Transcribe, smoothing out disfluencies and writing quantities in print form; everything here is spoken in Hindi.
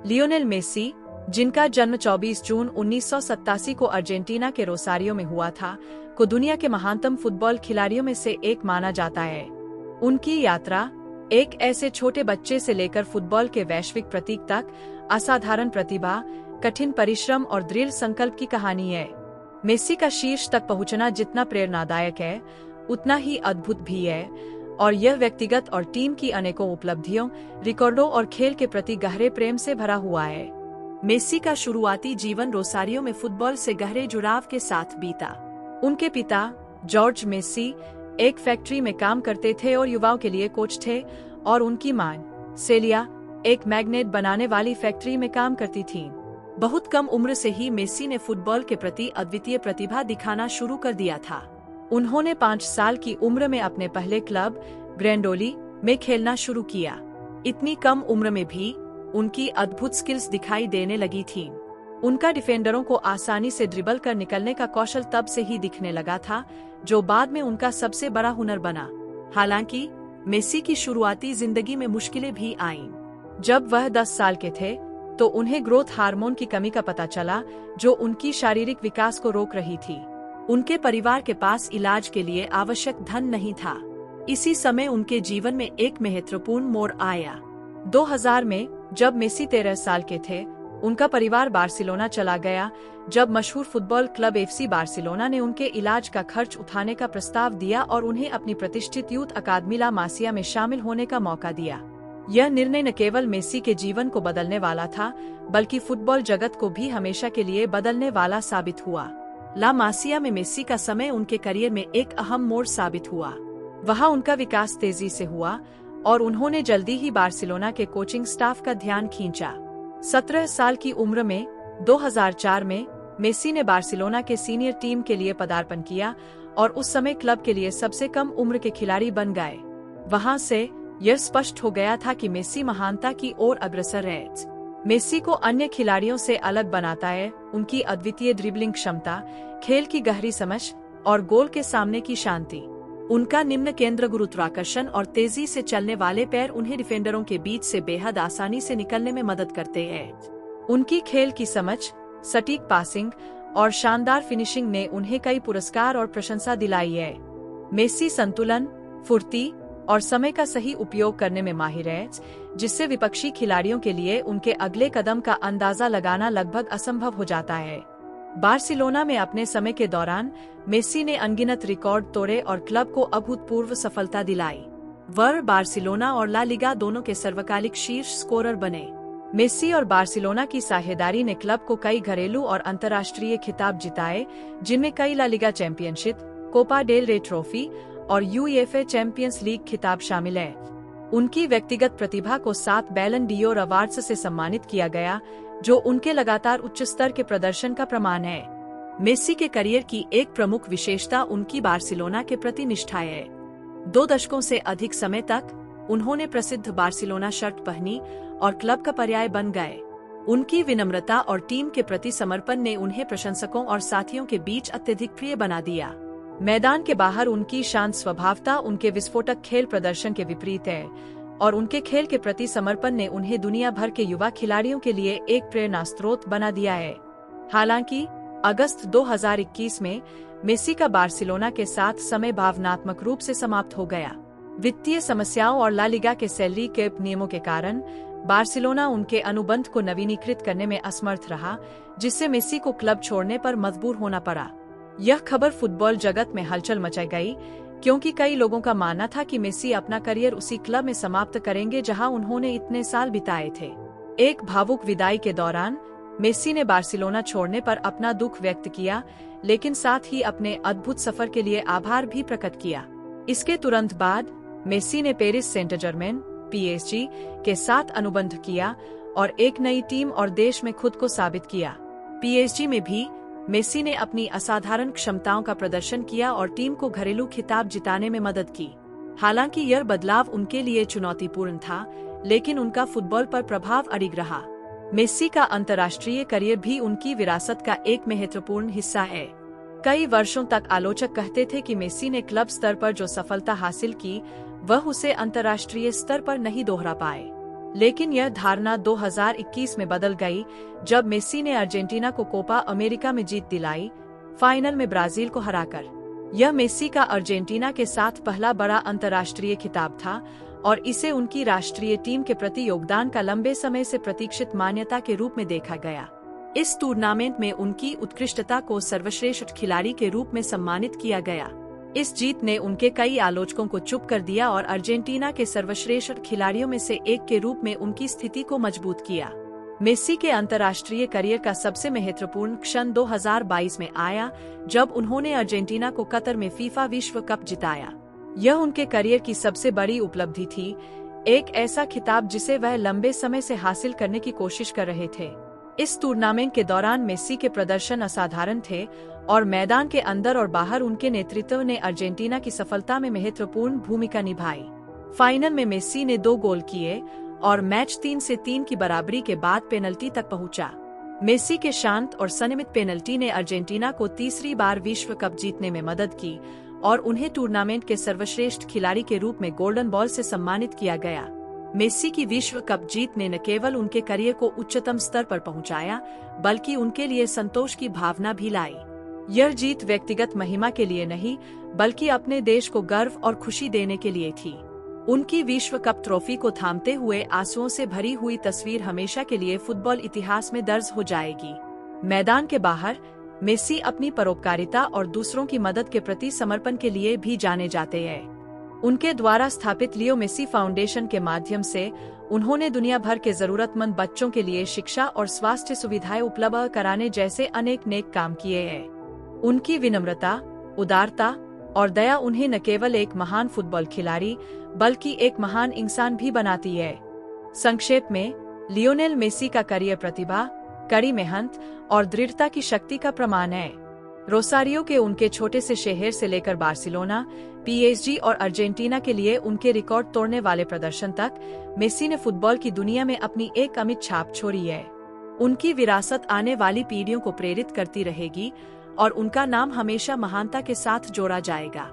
लियोनेल मेसी, जिनका जन्म 24 जून 1987 को अर्जेंटीना के रोसारियो में हुआ था, को दुनिया के महानतम फुटबॉल खिलाड़ियों में से एक माना जाता है। उनकी यात्रा एक ऐसे छोटे बच्चे से लेकर फुटबॉल के वैश्विक प्रतीक तक असाधारण प्रतिभा, कठिन परिश्रम और दृढ़ संकल्प की कहानी है। मेसी का शीर्ष तक पहुंचना जितना प्रेरणादायक है, उतना ही अद्भुत भी है, और यह व्यक्तिगत और टीम की अनेकों उपलब्धियों, रिकॉर्डों और खेल के प्रति गहरे प्रेम से भरा हुआ है। मेसी का शुरुआती जीवन रोसारियो में फुटबॉल से गहरे जुड़ाव के साथ बीता। उनके पिता जॉर्ज मेसी एक फैक्ट्री में काम करते थे और युवाओं के लिए कोच थे, और उनकी मां सेलिया एक मैग्नेट बनाने वाली फैक्ट्री में काम करती थीं। बहुत कम उम्र से ही मेसी ने फुटबॉल के प्रति अद्वितीय प्रतिभा दिखाना शुरू कर दिया था। उन्होंने 5 साल की उम्र में अपने पहले क्लब ग्रैंडोली में खेलना शुरू किया। इतनी कम उम्र में भी उनकी अद्भुत स्किल्स दिखाई देने लगी थीं। उनका डिफेंडरों को आसानी से ड्रिबल कर निकलने का कौशल तब से ही दिखने लगा था, जो बाद में उनका सबसे बड़ा हुनर बना। हालांकि मेसी की शुरुआती जिंदगी में मुश्किलें भी आईं। जब वह 10 साल के थे तो उन्हें ग्रोथ हार्मोन की कमी का पता चला, जो उनकी शारीरिक विकास को रोक रही थी। उनके परिवार के पास इलाज के लिए आवश्यक धन नहीं था। इसी समय उनके जीवन में एक महत्वपूर्ण मोड़ आया। 2000 में जब मेसी 13 साल के थे, उनका परिवार बार्सिलोना चला गया, जब मशहूर फुटबॉल क्लब एफसी बार्सिलोना ने उनके इलाज का खर्च उठाने का प्रस्ताव दिया और उन्हें अपनी प्रतिष्ठित यूथ अकादमी ला मासिया में शामिल होने का मौका दिया। यह निर्णय न केवल मेसी के जीवन को बदलने वाला था, बल्कि फुटबॉल जगत को भी हमेशा के लिए बदलने वाला साबित हुआ। ला मासिया में मेसी का समय उनके करियर में एक अहम मोड़ साबित हुआ। वहाँ उनका विकास तेजी से हुआ और उन्होंने जल्दी ही बार्सिलोना के कोचिंग स्टाफ का ध्यान खींचा। 17 साल की उम्र में 2004 में मेसी ने बार्सिलोना के सीनियर टीम के लिए पदार्पण किया और उस समय क्लब के लिए सबसे कम उम्र के खिलाड़ी बन गए। वहाँ से यह स्पष्ट हो गया था कि मेसी महानता की ओर अग्रसर है। मेसी को अन्य खिलाड़ियों से अलग बनाता है उनकी अद्वितीय ड्रिबलिंग क्षमता, खेल की गहरी समझ और गोल के सामने की शांति। उनका निम्न केंद्र गुरुत्वाकर्षण और तेजी से चलने वाले पैर उन्हें डिफेंडरों के बीच से बेहद आसानी से निकलने में मदद करते हैं। उनकी खेल की समझ, सटीक पासिंग और शानदार फिनिशिंग ने उन्हें कई पुरस्कार और प्रशंसा दिलाई है। मेसी संतुलन, फुर्ती और समय का सही उपयोग करने में माहिर है, जिससे विपक्षी खिलाड़ियों के लिए उनके अगले कदम का अंदाजा लगाना लगभग असंभव हो जाता है। बार्सिलोना में अपने समय के दौरान मेसी ने अनगिनत रिकॉर्ड तोड़े और क्लब को अभूतपूर्व सफलता दिलाई। वह बार्सिलोना और ला लिगा दोनों के सर्वकालिक शीर्ष स्कोरर बने। मेसी और बार्सिलोना की साझेदारी ने क्लब को कई घरेलू और अंतर्राष्ट्रीय खिताब जिताए, जिनमें कई ला लिगा चैंपियनशिप, कोपा डेल रे ट्रॉफी और यूएफए चैंपियंस लीग खिताब शामिल है। उनकी व्यक्तिगत प्रतिभा को 7 बैलन डियोर अवार्ड्स से सम्मानित किया गया, जो उनके लगातार उच्च स्तर के प्रदर्शन का प्रमाण है। मेसी के करियर की एक प्रमुख विशेषता उनकी बार्सिलोना के प्रति निष्ठा है। 2 दशकों से अधिक समय तक उन्होंने प्रसिद्ध बार्सिलोना शर्ट पहनी और क्लब का पर्याय बन गए। उनकी विनम्रता और टीम के प्रति समर्पण ने उन्हें प्रशंसकों और साथियों के बीच अत्यधिक प्रिय बना दिया। मैदान के बाहर उनकी शांत स्वभावता उनके विस्फोटक खेल प्रदर्शन के विपरीत है, और उनके खेल के प्रति समर्पण ने उन्हें दुनिया भर के युवा खिलाड़ियों के लिए एक प्रेरणा स्रोत बना दिया है। हालांकि अगस्त 2021 में मेसी का बार्सिलोना के साथ समय भावनात्मक रूप से समाप्त हो गया। वित्तीय समस्याओं और ला लिगा के सैलरी कैप नियमों के कारण बार्सिलोना उनके अनुबंध को नवीनीकृत करने में असमर्थ रहा, जिससे मेसी को क्लब छोड़ने पर मजबूर होना पड़ा। यह खबर फुटबॉल जगत में हलचल मचा गई, क्योंकि कई लोगों का मानना था कि मेसी अपना करियर उसी क्लब में समाप्त करेंगे जहां उन्होंने इतने साल बिताए थे। एक भावुक विदाई के दौरान मेसी ने बार्सिलोना छोड़ने पर अपना दुख व्यक्त किया, लेकिन साथ ही अपने अद्भुत सफर के लिए आभार भी प्रकट किया। इसके तुरंत बाद मेसी ने पेरिस सेंट जर्मेन PSG के साथ अनुबंध किया और एक नई टीम और देश में खुद को साबित किया। PSG में भी मेसी ने अपनी असाधारण क्षमताओं का प्रदर्शन किया और टीम को घरेलू खिताब जिताने में मदद की। हालांकि यह बदलाव उनके लिए चुनौतीपूर्ण था, लेकिन उनका फुटबॉल पर प्रभाव अडिग रहा। मेसी का अंतर्राष्ट्रीय करियर भी उनकी विरासत का एक महत्वपूर्ण हिस्सा है। कई वर्षों तक आलोचक कहते थे कि मेसी ने क्लब स्तर पर जो सफलता हासिल की, वह उसे अंतर्राष्ट्रीय स्तर पर नहीं दोहरा पाए। लेकिन यह धारणा 2021 में बदल गई जब मेस्सी ने अर्जेंटीना को कोपा अमेरिका में जीत दिलाई, फाइनल में ब्राजील को हराकर। यह मेस्सी का अर्जेंटीना के साथ पहला बड़ा अंतर्राष्ट्रीय खिताब था और इसे उनकी राष्ट्रीय टीम के प्रति योगदान का लंबे समय से प्रतीक्षित मान्यता के रूप में देखा गया। इस टूर्नामेंट में उनकी उत्कृष्टता को सर्वश्रेष्ठ खिलाड़ी के रूप में सम्मानित किया गया। इस जीत ने उनके कई आलोचकों को चुप कर दिया और अर्जेंटीना के सर्वश्रेष्ठ खिलाड़ियों में से एक के रूप में उनकी स्थिति को मजबूत किया। मेस्सी के अंतर्राष्ट्रीय करियर का सबसे महत्वपूर्ण क्षण 2022 में आया जब उन्होंने अर्जेंटीना को कतर में फीफा विश्व कप जिताया। यह उनके करियर की सबसे बड़ी उपलब्धि थी, एक ऐसा खिताब जिसे वह लंबे समय से हासिल करने की कोशिश कर रहे थे। इस टूर्नामेंट के दौरान मेस्सी के प्रदर्शन असाधारण थे और मैदान के अंदर और बाहर उनके नेतृत्व ने अर्जेंटीना की सफलता में महत्वपूर्ण भूमिका निभाई। फाइनल में मेस्सी ने 2 गोल किए और मैच 3-3 की बराबरी के बाद पेनल्टी तक पहुंचा। मेस्सी के शांत और संयमित पेनल्टी ने अर्जेंटीना को तीसरी बार विश्व कप जीतने में मदद की और उन्हें टूर्नामेंट के सर्वश्रेष्ठ खिलाड़ी के रूप में गोल्डन बॉल से सम्मानित किया गया। मेस्सी की विश्व कप जीत ने न केवल उनके करियर को उच्चतम स्तर पर पहुंचाया, बल्कि उनके लिए संतोष की भावना भी लाई। यह जीत व्यक्तिगत महिमा के लिए नहीं, बल्कि अपने देश को गर्व और खुशी देने के लिए थी। उनकी विश्व कप ट्रॉफी को थामते हुए आंसुओं से भरी हुई तस्वीर हमेशा के लिए फुटबॉल इतिहास में दर्ज हो जाएगी। मैदान के बाहर मेस्सी अपनी परोपकारिता और दूसरों की मदद के प्रति समर्पण के लिए भी जाने जाते हैं। उनके द्वारा स्थापित लियो मेस्सी फाउंडेशन के माध्यम से उन्होंने दुनिया भर के जरूरतमंद बच्चों के लिए शिक्षा और स्वास्थ्य सुविधाएं उपलब्ध कराने जैसे अनेक नेक काम किए हैं। उनकी विनम्रता, उदारता और दया उन्हें न केवल एक महान फुटबॉल खिलाड़ी बल्कि एक महान इंसान भी बनाती है। संक्षेप में, लियोनेल मेस्सी का करियर प्रतिभा, कड़ी मेहनत और दृढ़ता की शक्ति का प्रमाण है। रोसारियो के उनके छोटे से शहर से लेकर बार्सिलोना, PSG और अर्जेंटीना के लिए उनके रिकॉर्ड तोड़ने वाले प्रदर्शन तक, मेस्सी ने फुटबॉल की दुनिया में अपनी एक अमिट छाप छोड़ी है। उनकी विरासत आने वाली पीढ़ियों को प्रेरित करती रहेगी और उनका नाम हमेशा महानता के साथ जोड़ा जाएगा।